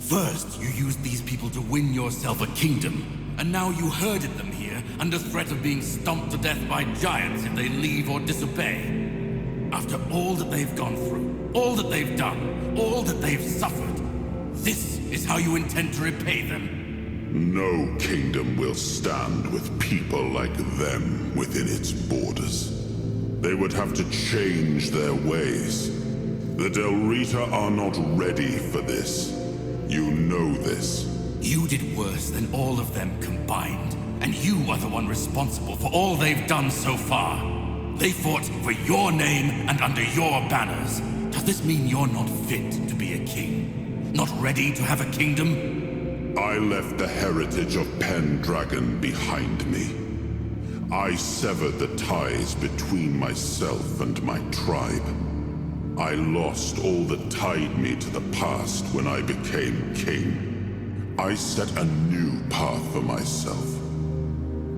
First, you used these people to win yourself a kingdom, and now you herded them here under threat of being stomped to death by giants if they leave or disobey. After all that they've gone through, all that they've done, all that they've suffered, this is how you intend to repay them? No kingdom will stand with people like them within its borders. They would have to change their ways. The Del Rita are not ready for this. You know this. You did worse than all of them combined, and you are the one responsible for all they've done so far. They fought for your name and under your banners. Does this mean you're not fit to be a king? Not ready to have a kingdom? I left the heritage of Pendragon behind me. I severed the ties between myself and my tribe. I lost all that tied me to the past when I became king. I set a new path for myself.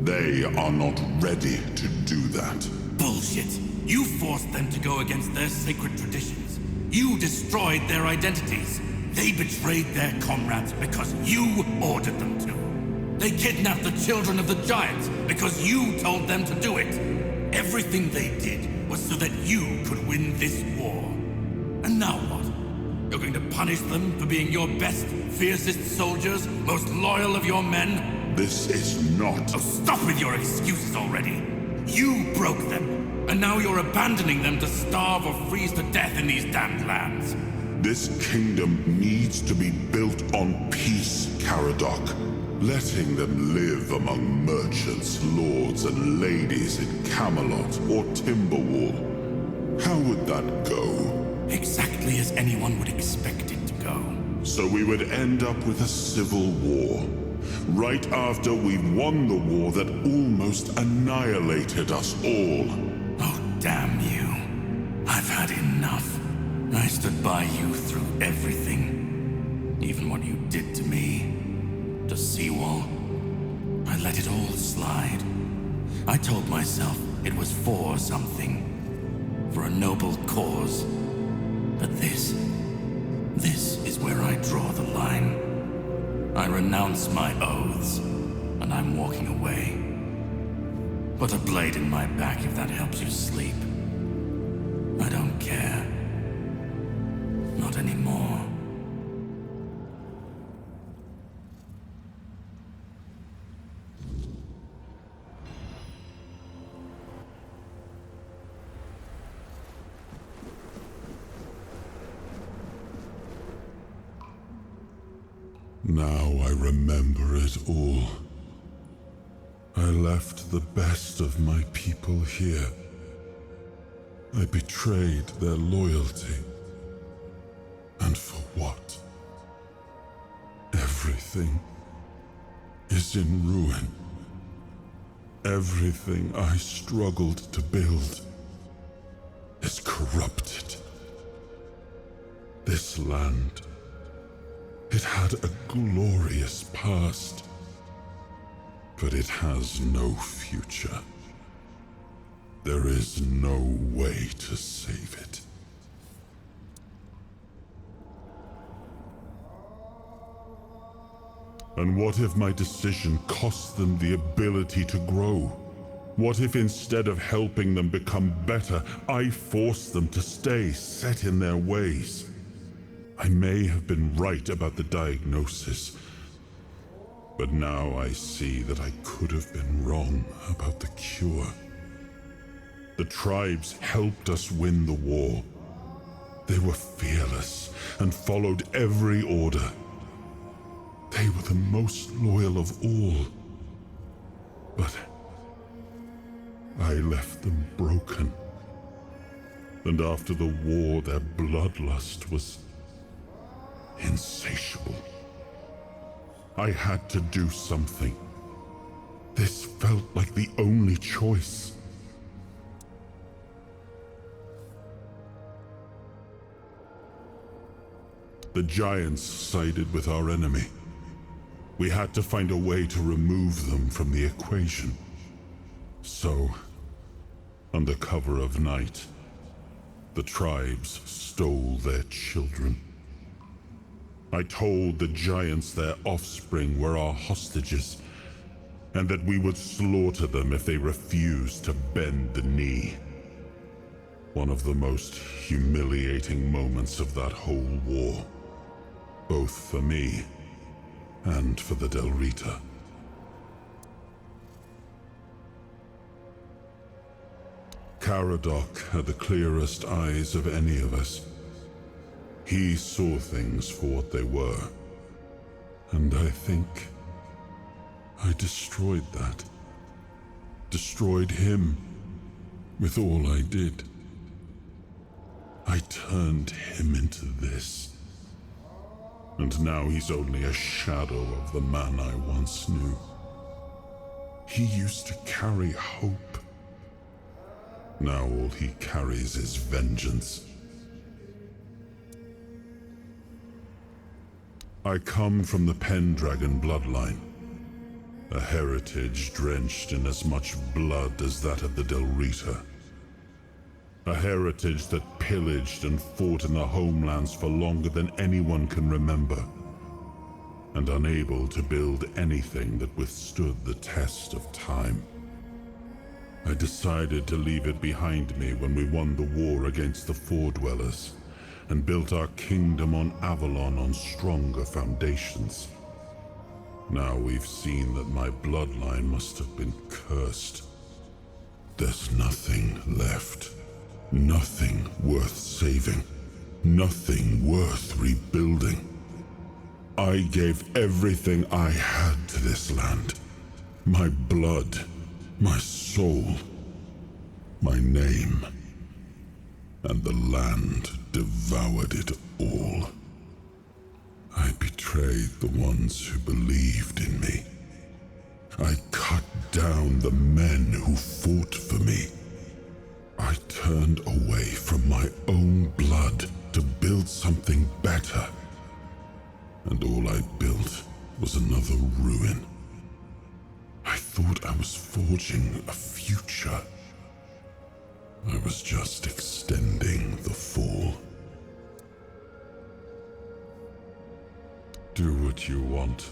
They are not ready to do that. Bullshit. You forced them to go against their sacred traditions. You destroyed their identities. They betrayed their comrades because you ordered them to. They kidnapped the children of the giants because you told them to do it. Everything they did was so that you could win this war. And now what? You're going to punish them for being your best, fiercest soldiers, most loyal of your men? This is not... Oh, stop with your excuses already. You broke them, and now you're abandoning them to starve or freeze to death in these damned lands. This kingdom needs to be built on peace, Caradoc. Letting them live among merchants, lords, and ladies in Camelot or Timberwall. How would that go? Exactly as anyone would expect it to go. So we would end up with a civil war. Right after we've won the war that almost annihilated us all. Oh, damn you. I've had enough. I stood by you through everything. Even what you did to me. To Seawall. I let it all slide. I told myself it was for something. For a noble cause. But this is where I draw the line. I renounce my oaths, and I'm walking away. Put a blade in my back if that helps you sleep. I don't care. Not anymore. Now I remember it all. I left the best of my people here. I betrayed their loyalty. And for what? Everything is in ruin. Everything I struggled to build is corrupted. This land, it had a glorious past, but it has no future. There is no way to save it. And what if my decision cost them the ability to grow? What if instead of helping them become better, I forced them to stay set in their ways? I may have been right about the diagnosis, but now I see that I could have been wrong about the cure. The tribes helped us win the war. They were fearless and followed every order. They were the most loyal of all. But I left them broken. And after the war, their bloodlust was insatiable. I had to do something. This felt like the only choice. The giants sided with our enemy. We had to find a way to remove them from the equation. So, under cover of night, the tribes stole their children. I told the giants their offspring were our hostages, and that we would slaughter them if they refused to bend the knee. One of the most humiliating moments of that whole war, both for me and for the Del Rita. Caradoc had the clearest eyes of any of us. He saw things for what they were, and I think I destroyed that. Destroyed him with all I did. I turned him into this. And now he's only a shadow of the man I once knew. He used to carry hope. Now all he carries is vengeance. I come from the Pendragon bloodline, a heritage drenched in as much blood as that of the Del Rita. A heritage that pillaged and fought in the homelands for longer than anyone can remember, and unable to build anything that withstood the test of time. I decided to leave it behind me when we won the war against the Four-Dwellers, and built our kingdom on Avalon on stronger foundations. Now we've seen that my bloodline must have been cursed. There's nothing left. Nothing worth saving. Nothing worth rebuilding. I gave everything I had to this land. My blood, my soul, my name. And the land devoured it all. I betrayed the ones who believed in me. I cut down the men who fought for me. I turned away from my own blood to build something better. And all I built was another ruin. I thought I was forging a future. I was just extending the fall. Do what you want.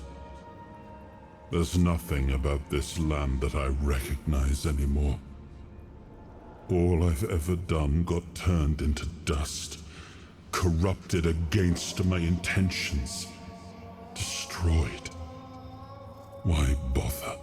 There's nothing about this land that I recognize anymore. All I've ever done got turned into dust, corrupted against my intentions, destroyed. Why bother?